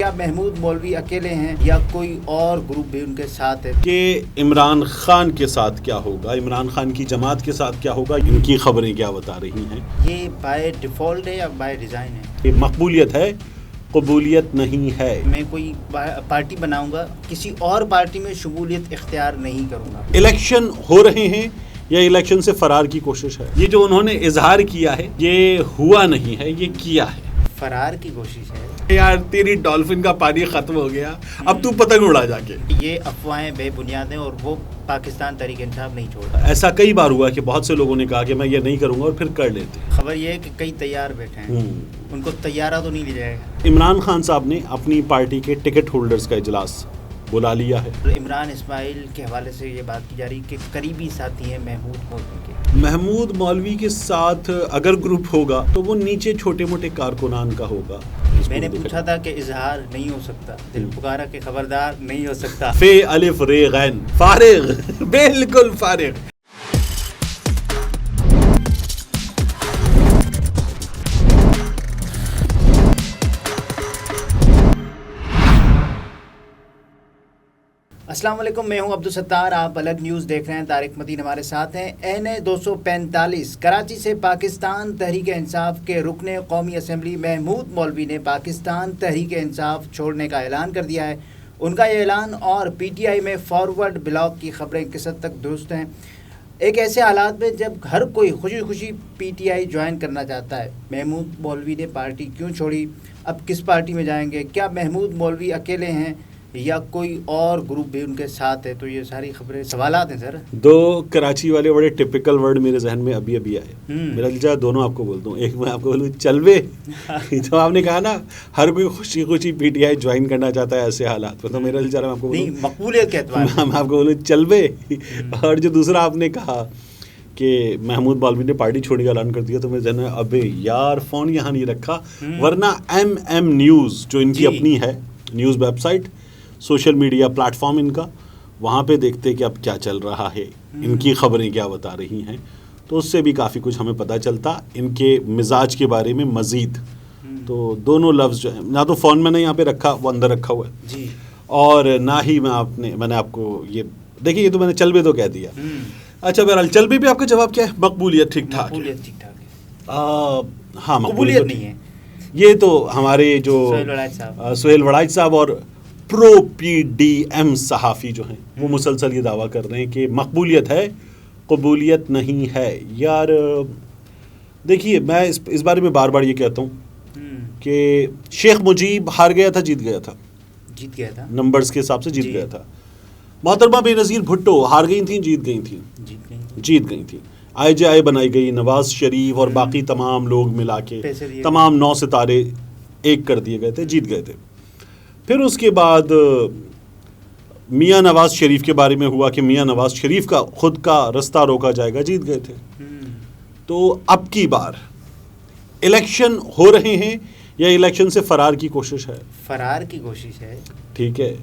کیا محمود مولوی اکیلے ہیں یا کوئی اور گروپ بھی ان کے ساتھ ہے؟ کہ عمران خان کے ساتھ کیا ہوگا، عمران خان کی جماعت کے ساتھ کیا ہوگا، ان کی خبریں کیا بتا رہی ہیں؟ یہ بائی ڈیفالٹ ہے یا بائی ڈیزائن ہے؟ یہ مقبولیت ہے، قبولیت نہیں ہے۔ میں کوئی پارٹی بناؤں گا، کسی اور پارٹی میں شمولیت اختیار نہیں کروں گا۔ الیکشن ہو رہے ہیں یا الیکشن سے فرار کی کوشش ہے؟ یہ جو انہوں نے اظہار کیا ہے یہ ہوا نہیں ہے، یہ کیا ہے، فرار کی کوشش ہے۔ یار تیری ڈالفن کا پانی ختم ہو گیا، اب تو پتنگ اڑا جا کے۔ یہ افواہیں بے بنیاد ہیں اور وہ پاکستان تحریک انصاف نہیں چھوڑتا۔ ایسا کئی بار ہوا کہ بہت سے لوگوں نے کہا کہ میں یہ نہیں کروں گا اور پھر کر لیتے۔ خبر یہ ہے کہ کئی تیار بیٹھے ہیں، ان کو تیارہ تو نہیں لے جائے گا۔ عمران خان صاحب نے اپنی پارٹی کے ٹکٹ ہولڈرز کا اجلاس بلا لیا ہے۔ عمران اسماعیل کے حوالے سے یہ بات کی جا رہی کہ قریبی ساتھی ہیں محمود مولوی کے۔ محمود مولوی کے ساتھ اگر گروپ ہوگا تو وہ نیچے چھوٹے موٹے کارکنان کا ہوگا۔ میں نے پوچھا تھا کہ اظہار نہیں ہو سکتا، دل پکارا کہ خبردار نہیں ہو سکتا۔ فے الف رے غین، فارغ، بالکل فارغ۔ السلام علیکم، میں ہوں عبدالستار، آپ الگ نیوز دیکھ رہے ہیں۔ طارق مدین ہمارے ساتھ ہیں۔ NA-245 کراچی سے پاکستان تحریک انصاف کے رکن قومی اسمبلی محمود مولوی نے پاکستان تحریک انصاف چھوڑنے کا اعلان کر دیا ہے۔ ان کا یہ اعلان اور PTI میں فارورڈ بلاک کی خبریں کس حد تک درست ہیں؟ ایک ایسے حالات میں جب ہر کوئی خوشی خوشی PTI جوائن کرنا چاہتا ہے، محمود مولوی نے پارٹی کیوں چھوڑی؟ اب کس پارٹی میں جائیں گے؟ کیا محمود مولوی اکیلے ہیں یا کوئی اور گروپ بھی ان کے ساتھ ہے؟ تو یہ ساری خبریں، سوالات ہیں سر۔ دو کراچی والے بڑے ٹپیکل ورڈ میرے ذہن میں ابھی آئے۔ میرا دل چاہا دونوں آپ کو بولتا ہوں۔ ایک میں آپ کو بولوں چلوے، جو آپ نے کہا نا ہر کوئی خوشی خوشی PTI جوائن کرنا چاہتا ہے ایسے حالات میں، تو میرا دل چاہ رہا ہے آپ کو بولوں مقبولیت کے اعتبار میں آپ کو بولوں چلوے۔ اور جو دوسرا آپ نے کہا کہ محمود مولوی نے پارٹی چھوڑنے کا اعلان کر دیا، تو میرے ذہن میں ابے یار فون یہاں نہیں رکھا، ورنہ MM نیوز جو ان کی اپنی ہے news website, social media platform ان کا، وہاں پہ دیکھتے کہ اب کیا چل رہا ہے، ان کی خبریں کیا بتا رہی ہیں، تو اس سے بھی کافی کچھ ہمیں پتہ چلتا ان کے مزاج کے بارے میں مزید۔ تو دونوں لفظ جو ہیں، نہ تو فون میں نے یہاں پہ رکھا، وہ اندر رکھا ہوا ہے جی، اور نہ ہی میں نے آپ کو یہ دیکھیے، یہ تو میں نے چلبے تو کہہ دیا۔ اچھا بہرحال چلبے پہ آپ کا جواب کیا ہے؟ مقبولیت ٹھیک ٹھاک ہے۔ ہاں مقبولیت نہیں ہے، یہ تو ہمارے جو سہیل وڑائچ صاحب اور پرو PDM صحافی جو ہیں وہ مسلسل یہ دعویٰ کر رہے ہیں کہ مقبولیت ہے، قبولیت نہیں ہے۔ یار دیکھیے، میں اس بارے میں بار بار یہ کہتا ہوں کہ شیخ مجیب ہار گیا تھا، جیت گیا تھا، نمبرز کے حساب سے جیت گیا تھا۔ محترمہ بے نظیر بھٹو ہار گئی تھیں، جیت گئی تھیں۔ IJI بنائی گئی، نواز شریف اور باقی تمام لوگ ملا کے تمام 9 ستارے ایک کر دیے گئے تھے، جیت گئے تھے۔ پھر اس کے بعد میاں نواز شریف کے بارے میں ہوا کہ میاں نواز شریف کا خود کا رستہ روکا جائے گا، جیت گئے تھے۔ تو اب کی بار الیکشن ہو رہے ہیں یا الیکشن سے فرار کی کوشش ہے؟ فرار کی کوشش ہے۔ ٹھیک ہے،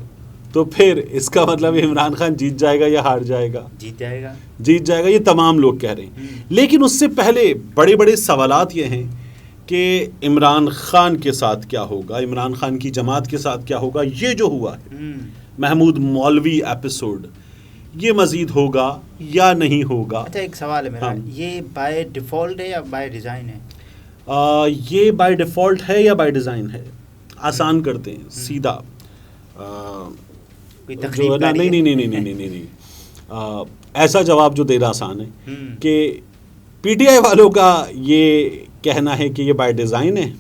تو پھر اس کا مطلب عمران خان جیت جائے گا یا ہار جائے گا؟ جیت جائے گا، یہ تمام لوگ کہہ رہے ہیں۔ لیکن اس سے پہلے بڑے بڑے سوالات یہ ہیں کہ عمران خان کے ساتھ کیا ہوگا، عمران خان کی جماعت کے ساتھ کیا ہوگا۔ یہ جو ہوا ہے محمود مولوی ایپیسوڈ، یہ مزید ہوگا یا نہیں ہوگا؟ اچھا ایک سوال ہے میرا، یہ بائی ڈیفالٹ ہے یا بائی ڈیزائن ہے؟ یہ بائی ڈیفالٹ ہے یا بائی ڈیزائن ہے؟ آسان کرتے ہیں، سیدھا نہیں، ایسا جواب جو دینا آسان ہے کہ PTI والوں کا یہ کہنا ہے کہ یہ بائی ڈیزائن ہے،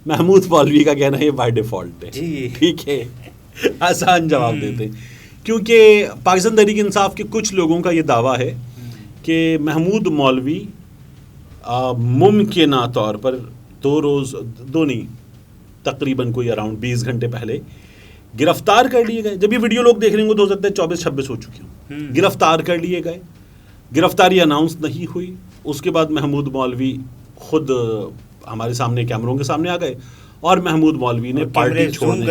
محمود مولوی کا کہنا ہے یہ بائی ڈیفالٹ ہے۔ ٹھیک ہے، آسان جواب دیتے ہیں، کیونکہ پاکستان تحریک انصاف کے کچھ لوگوں کا یہ دعویٰ ہے کہ محمود مولوی ممکنہ طور پر تقریباً کوئی اراؤنڈ 20 گھنٹے پہلے گرفتار کر لیے گئے۔ جب یہ ویڈیو لوگ دیکھ رہے ہیں تو ہو سکتا ہے 24-26 ہو چکی ہوں۔ گرفتار کر لیے گئے، گرفتاری اناؤنس نہیں ہوئی۔ اس کے بعد محمود مولوی خود ہمارے سامنے کیمروں کے سامنے آ گئے اور محمود مولوی نے پارٹی چھوڑنے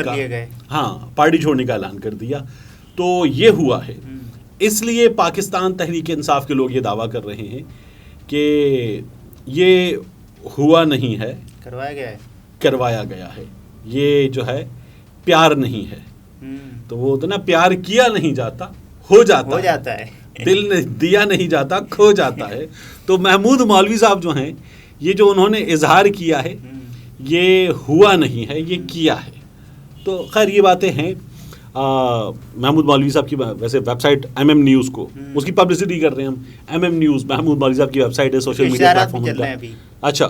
کا اعلان کر دیا۔ تو یہ ہوا ہے۔ اس لیے پاکستان تحریک انصاف کے لوگ یہ دعویٰ کر رہے ہیں کہ یہ ہوا نہیں ہے، کروایا گیا ہے۔ یہ جو ہے پیار نہیں ہے. تو وہ ہوتا نا پیار کیا نہیں جاتا ہو جاتا ہے, دل نے دیا نہیں جاتا کھو جاتا ہے. تو محمود مولوی صاحب جو ہیں یہ جو انہوں نے اظہار کیا ہے یہ ہوا نہیں ہے, یہ کیا ہے. تو خیر یہ باتیں ہیں. محمود مولوی صاحب کی ویسے ویب سائٹ MM نیوز کو اس کی پبلسٹی کر رہے ہیں ہم. MM نیوز محمود مولوی صاحب کی ویب سائٹ ہے, سوشل میڈیا پلیٹ فارم. اچھا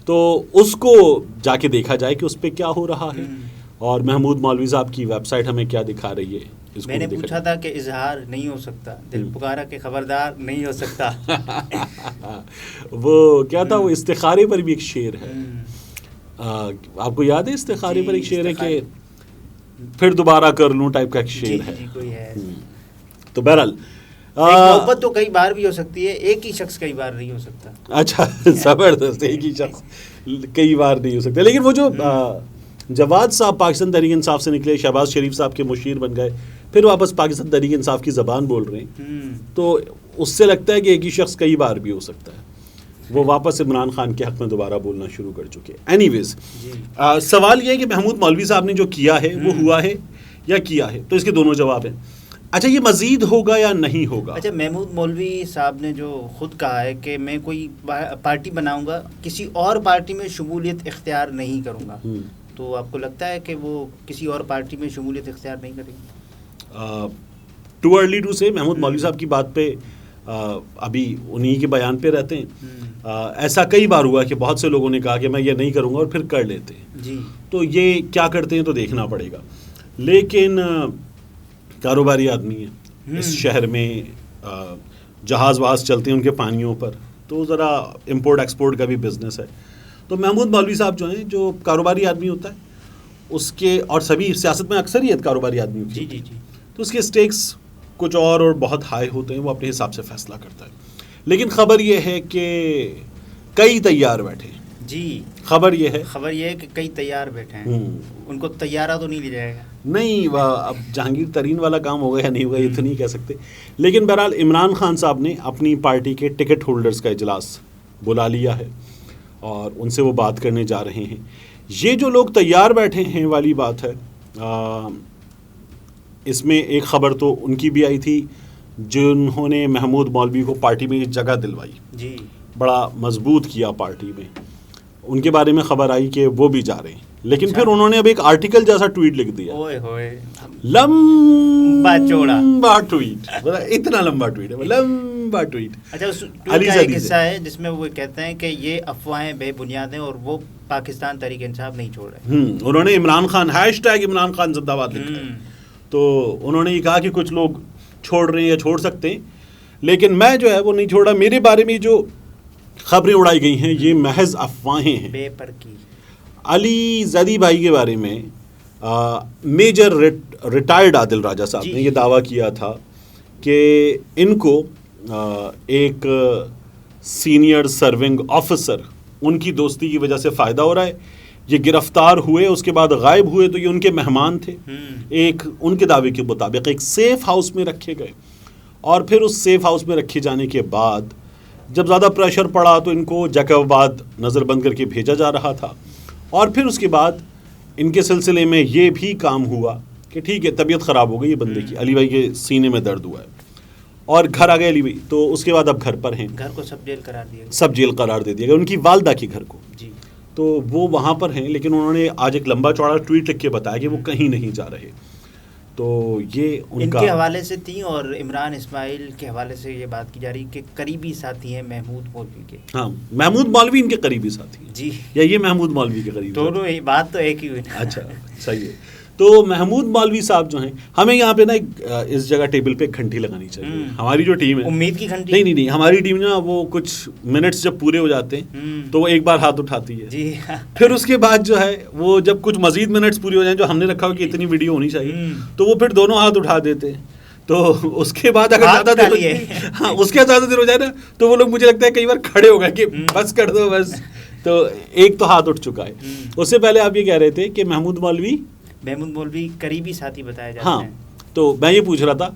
تو اس کو جا کے دیکھا جائے کہ اس پہ کیا ہو رہا ہے, اور محمود مولوی صاحب کی ویب سائٹ ہمیں کیا دکھا رہی ہے. میں نے پوچھا تھا کہ اظہار نہیں ہو سکتا, دل پکارا کہ خبردار نہیں ہو سکتا. وہ کیا تھا, وہ استخارے پر بھی ایک شعر ہے, آپ کو یاد ہے استخارے پر ایک شعر ہے کہ پھر دوبارہ کر لوں ٹائپ کا ایک شعر ہے. تو بہرحال محبت تو کئی بار بھی ہو سکتی ہے, ایک ہی شخص کئی بار نہیں ہو سکتا. اچھا زبردست, ایک ہی شخص کئی بار نہیں ہو سکتا. لیکن وہ جو جواد صاحب پاکستان تحریک انصاف سے نکلے, شہباز شریف صاحب کے مشیر بن گئے, پھر واپس پاکستان تحریک انصاف کی زبان بول رہے ہیں, تو اس سے لگتا ہے کہ ایک ہی شخص کئی بار بھی ہو سکتا ہے. وہ واپس عمران خان کے حق میں دوبارہ بولنا شروع کر چکے. اینی ویز سوال یہ ہے کہ محمود مولوی صاحب نے جو کیا ہے وہ ہوا ہے یا کیا ہے, تو اس کے دونوں جواب ہیں. اچھا یہ مزید ہوگا یا نہیں ہوگا. اچھا محمود مولوی صاحب نے جو خود کہا ہے کہ میں کوئی پارٹی بناؤں گا, کسی اور پارٹی میں شمولیت اختیار نہیں کروں گا, تو آپ کو لگتا ہے کہ وہ کسی اور پارٹی میں شمولیت اختیار نہیں کریں گے؟ ٹو ارلی ٹو سے. محمود مولوی صاحب کی بات پہ ابھی انہی کے بیان پہ رہتے ہیں. ایسا کئی بار ہوا کہ بہت سے لوگوں نے کہا کہ میں یہ نہیں کروں گا اور پھر کر لیتے ہیں. تو یہ کیا کرتے ہیں تو دیکھنا پڑے گا. لیکن کاروباری آدمی ہے, اس شہر میں جہاز وہاز چلتے ہیں ان کے پانیوں پر, تو ذرا امپورٹ ایکسپورٹ کا بھی بزنس ہے. تو محمود مولوی صاحب جو ہیں, جو کاروباری آدمی ہوتا ہے اس کے, اور سبھی سیاست میں اکثریت کاروباری آدمی ہوتی ہے, تو اس کے اسٹیکس کچھ اور بہت ہائی ہوتے ہیں, وہ اپنے حساب سے فیصلہ کرتا ہے. لیکن خبر یہ ہے کہ کئی تیار بیٹھے ہیں. خبر یہ ہے کہ کئی تیار بیٹھے ہیں. ان کو تیارہ تو نہیں لے جائے گا. نہیں, اب جہانگیر ترین والا کام ہوگا یا نہیں ہوگا یہ تو نہیں کہہ سکتے. لیکن بہرحال عمران خان صاحب نے اپنی پارٹی کے ٹکٹ ہولڈرز کا اجلاس بلا لیا ہے اور ان سے وہ بات کرنے جا رہے ہیں. یہ جو لوگ تیار بیٹھے ہیں والی بات ہے, اس میں ایک خبر تو ان کی بھی آئی تھی جنہوں نے محمود مولوی کو پارٹی میں جگہ دلوائی, بڑا مضبوط کیا پارٹی میں. ان کے بارے میں خبر آئی کہ وہ بھی جا رہے ہیں. لیکن پھر انہوں نے اب ایک آرٹیکل جیسا ٹویٹ لکھ دیا, لمبا چوڑا ٹویٹ, اتنا لمبا ٹویٹ ہے, لمبا ٹویٹ. اچھا اس ٹویٹ کا ایک حصہ ہے جس میں وہ کہتے ہیں کہ یہ افواہیں بے بنیاد ہیں اور وہ پاکستان تحریک انصاف نہیں چھوڑ رہے. انہوں نے عمران خان #عمران خان زندہ باد لکھا ہے. تو انہوں نے یہ کہا کہ کچھ لوگ چھوڑ رہے ہیں یا چھوڑ سکتے ہیں, لیکن میں جو ہے وہ نہیں چھوڑا. میرے بارے میں جو خبریں اڑائی گئی ہیں یہ محض افواہیں ہیں. بے پر کی علی زیدی بھائی کے بارے میں میجر ریٹائرڈ عادل راجہ صاحب نے یہ دعویٰ کیا تھا کہ ان کو ایک سینئر سرونگ آفیسر ان کی دوستی کی وجہ سے فائدہ ہو رہا ہے. یہ گرفتار ہوئے, اس کے بعد غائب ہوئے, تو یہ ان کے مہمان تھے. ایک ان کے دعوے کے مطابق ایک سیف ہاؤس میں رکھے گئے, اور پھر اس سیف ہاؤس میں رکھے جانے کے بعد جب زیادہ پریشر پڑا تو ان کو جیکب آباد نظر بند کر کے بھیجا جا رہا تھا. اور پھر اس کے بعد ان کے سلسلے میں یہ بھی کام ہوا کہ ٹھیک ہے طبیعت خراب ہو گئی یہ بندے کی, علی بھائی کے سینے میں درد ہوا ہے, اور گھر آ گئے علی بھائی. تو اس کے بعد اب گھر پر ہیں, گھر کو سب جیل قرار دیا گیا, سب جیل قرار دے دیا گیا ان کی والدہ کے گھر کو. تو وہ وہاں پر ہیں, لیکن انہوں نے آج ایک لمبا چوڑا ٹویٹ لکھ کے بتایا کہ وہ کہیں نہیں جا رہے. تو یہ ان کے حوالے سے تھی, اور عمران اسماعیل کے حوالے سے یہ بات کی جا رہی کہ قریبی ساتھی ہیں محمود مولوی کے. ہاں محمود مولوی ان کے قریبی ساتھی ہیں جی, یا یہ محمود مولوی کے قریبی دونوں بات تو ایک ہی ہوئی. اچھا صحیح ہے. تو محمود مولوی صاحب جو ہیں, ہمیں یہاں پہ نا اس جگہ ٹیبل پہ گھنٹی لگانی چاہیے. ہماری جو ٹیم ہے, امید کی گھنٹی نہیں, ہماری ٹیم نا وہ کچھ منٹس جب پورے ہو جاتے ہیں تو وہ ایک بار ہاتھ اٹھاتی ہے, پھر اس کے بعد جو ہے وہ جب کچھ مزید منٹس پورے ہو جائیں جو ہم نے رکھا ہو کہ اتنی ویڈیو ہونی چاہیے, تو وہ پھر دونوں ہاتھ اٹھا دیتے ہیں. تو اس کے بعد اگر زیادہ دیر ہو جائے نا تو وہ لوگ مجھے لگتا ہے کئی بار کھڑے ہو گئے کہ بس کر دو بس. تو ایک تو ہاتھ اٹھ چکا ہے. اس سے پہلے آپ یہ کہہ رہے تھے کہ محمود مولوی قریبی ساتھی بتایا جاتا ہے. ہاں, تو میں یہ پوچھ رہا تھا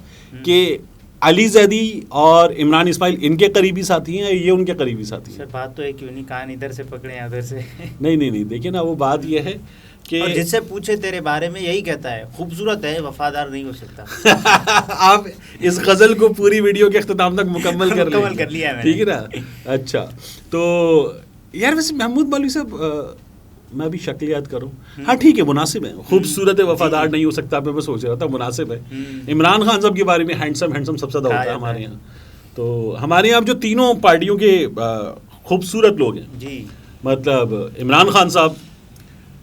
کہ علی زیدی اور عمران اسماعیل ان کے قریبی ساتھی ہیں, یہ ان کے قریبی ساتھی ہیں. سر بات تو ہے کیوں نہیں, کہاں ادھر سے پکڑے ہیں ادھر سے. نہیں, دیکھیں نا وہ بات یہ ہے کہ جس سے پوچھے تیرے بارے میں یہی کہتا ہے خوبصورت ہے وفادار نہیں ہو سکتا. آپ اس غزل کو پوری ویڈیو کے اختتام تک مکمل کر لیا ہے ٹھیک ہے نا. اچھا تو یار ویسے محمود مولوی صاحب میں بھی شکلیات کروں, ہاں ٹھیک ہے مناسب ہے, خوبصورت ہے وفادار نہیں ہو سکتا, میں سوچ رہا تھا مناسب ہے. عمران خان صاحب کے بارے میں ہینڈسم سب سے زیادہ ہوتا ہے ہمارے یہاں. تو ہمارے یہاں جو تینوں پارٹیوں کے خوبصورت لوگ ہیں جی, مطلب عمران خان صاحب,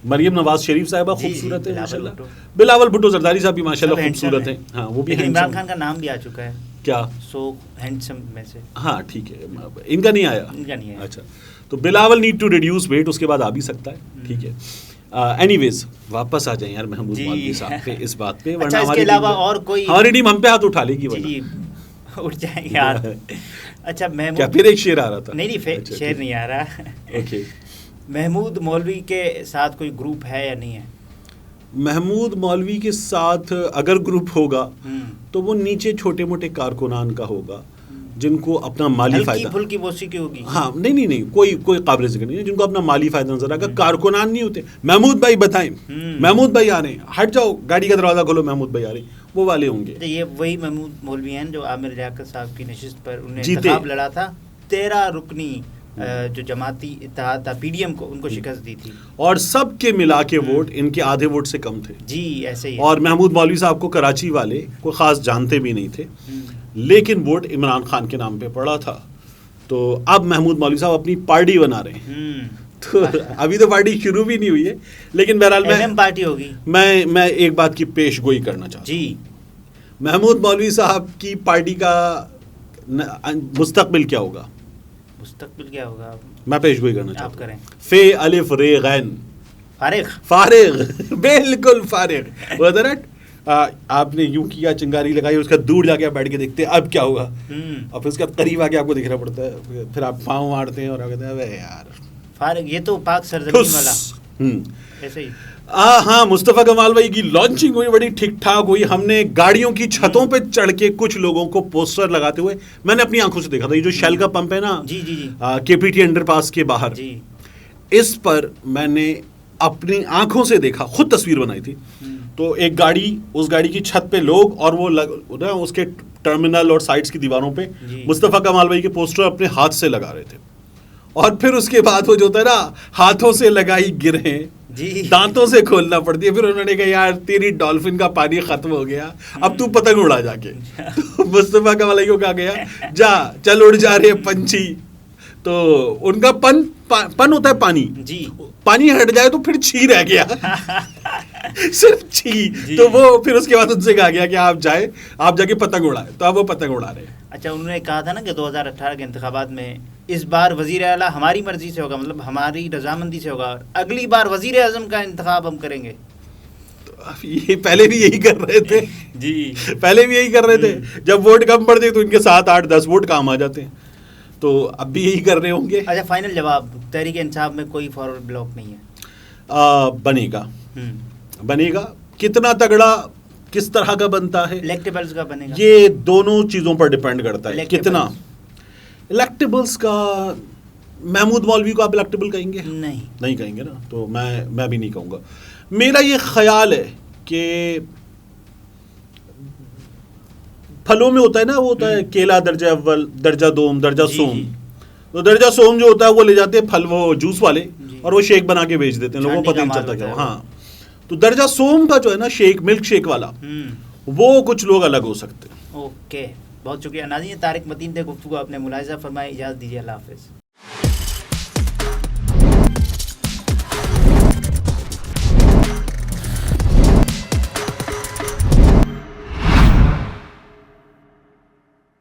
مریم نواز شریف صاحبہ خوبصورت ہے ماشاء اللہ, بلاول بھٹو زرداری صاحب بھی ماشاء اللہ خوبصورت ہیں. ہاں وہ بھی عمران خان کا نام بھی آ چکا ہے کیا سو ہینڈسم میں سے. ہاں ٹھیک ہے, ان کا نہیں آیا. اچھا تو Bilawal need to reduce weight, اس کے بعد آ بھی سکتا ہے. ٹھیک ہے, اینی ویز واپس آ جائیں یار محمود مولوی صاحب پہ اس بات پہ, ورنہ اس کے علاوہ اور کوئی ہماری ٹیم ہم پہ ہاتھ اٹھا لے گی جی اٹھ جائیں گے یار. اچھا محمود کیا پھر ایک شعر آ رہا تھا؟ نہیں شعر نہیں آ رہا. اوکے, محمود مولوی کے ساتھ کوئی گروپ ہے یا نہیں ہے؟ محمود مولوی کے ساتھ اگر گروپ ہوگا تو وہ نیچے چھوٹے موٹے کارکنان کا ہوگا جن کو اپنا مالی فائدہ, پھلکی موسیقی ہوگی. ہاں نہیں کوئی قابل ذکر نہیں ہے جن کو اپنا مالی فائدہ نظر آئے گا. کارکنان نہیں ہوتے, محمود بھائی بتائیں محمود بھائی آ رہے ہیں, ہٹ جاؤ گاڑی کا دروازہ کھولو محمود بھائی آ رہے ہیں, وہ والے ہوں گے. یہ وہی محمود مولوی ہیں جو عامر لیاقت صاحب کی نشست پر انہوں نے انتخاب لڑا تھا, 13 رکنی جو جماعتی اتحاد تھا پی ڈی ایم کو, ان کو شکست دی تھی, اور سب کے ملا کے ووٹ ان کے آدھے ووٹ سے کم تھے جی. ایسے ہی, اور محمود مولوی صاحب کو کراچی والے کوئی خاص جانتے بھی نہیں تھے, لیکن ووٹ عمران خان کے نام پہ پڑا تھا. تو اب محمود مولوی صاحب اپنی پارٹی بنا رہے ہیں, تو ابھی تو پارٹی شروع بھی نہیں ہوئی ہے, لیکن بہرحال پارٹی ہوگی. میں ایک بات کی پیش گوئی کرنا چاہتا ہوں جی. محمود مولوی صاحب کی پارٹی کا مستقبل کیا ہوگا؟ مستقبل کیا ہوگا میں پیش گوئی کرنا چاہتا ہوں. فے الف رے غین, فارغ بالکل فارغ. حضرت آپ نے یوں کیا, چنگاری لگائی, اس کا دور جا کے بیٹھ کے دیکھتے ہیں اب کیا ہوگا, اور پھر اس کا قریب آ کے آپ کو دکھنا پڑتا ہے, پھر آپ پاؤں مارتے ہیں اور کہتے ہیں ابے یار فارغ. یہ تو پاک سرزمین والا ایسے ہی. ہاں مصطفیٰ کمال بھائی کی لانچنگ ہوئی, بڑی ٹھیک ٹھاک ہوئی. ہم نے گاڑیوں کی چھتوں پہ چڑھ کے کچھ لوگوں کو پوسٹر لگاتے ہوئے میں نے اپنی آنکھوں سے دیکھا تھا. یہ جو شیل کا پمپ ہے نا کے پی ٹی انڈر پاس کے باہر, اس پر میں نے اپنی آنکھوں سے دیکھا, خود تصویر بنائی تھی. تو ایک گاڑی, اس گاڑی کی چھت پہ لوگ, اور وہ اس کے ٹرمینل اور سائڈس کی دیواروں پہ مصطفیٰ کمال بھائی کے پوسٹر اپنے ہاتھ سے لگا رہے تھے. اور پھر اس کے بعد وہ جو ہوتا ہے نا, ہاتھوں سے لگائی گرہیں دانتوں سے کھولنا پڑتی ہے. پھر انہوں نے کہا یار تیری ڈالفن کا پانی ختم ہو گیا, اب تو پتنگ اڑا جا کے. مصطفیٰ کمال بھائی کو کہا گیا جا چل اڑ جا رہے پنچھی. تو ان کا پن ہوتا ہے پانی, پانی ہٹ جائے تو پھر چھی رہ گیا, صرف چھی. تو وہ پھر اس کے بعد ان سے کہا گیا کہ آپ جا کے پتنگ اڑائے, تو اب وہ پتنگ اڑا رہے ہیں. اچھا, انہوں نے کہا تھا نا کہ 2018 کے انتخابات میں اس بار وزیر اعلیٰ ہماری مرضی سے ہوگا, مطلب ہماری رضامندی سے ہوگا, اگلی بار وزیر اعظم کا انتخاب ہم کریں گے. یہ پہلے بھی یہی کر رہے تھے جی, پہلے بھی یہی کر رہے تھے. جب ووٹ کم پڑتے تو ان کے 7, 8, 10 ووٹ کام آ جاتے ہیں, تو اب بھی یہی کر رہے ہوں گے. اچھا, فائنل جواب, تحریک انصاف میں کوئی فارورڈ بلاک نہیں ہے؟ بنے گا. کتنا تگڑا کس طرح کا بنتا ہے, الیکٹیبلز کا بنے گا, یہ دونوں چیزوں پر ڈیپینڈ کرتا ہے. کتنا الیکٹیبلز کا, محمود مولوی کو آپ الیکٹیبل کہیں گے؟ نہیں کہیں گے نا, تو میں بھی نہیں کہوں گا. میرا یہ خیال ہے کہ پھلوں میں ہوتا ہے نا, وہ ہوتا ہے کیلا درجہ اول, درجہ دوم, درجہ سوم. تو درجہ سوم جو ہوتا ہے وہ لے جاتے ہیں پھل, وہ جوس والے, اور وہ شیک بنا کے بیچ دیتے ہیں, لوگوں کو پتہ نہیں چلتا کیا. ہاں, تو درجہ سوم کا جو ہے نا شیک, ملک شیک والا, وہ کچھ لوگ الگ ہو سکتے ہیں. اوکے, بہت شکریہ ناظرین. طارق متین تھے, گفتگو آپ نے ملاحظہ فرمائی. اجازت دیجیے, اللہ حافظ.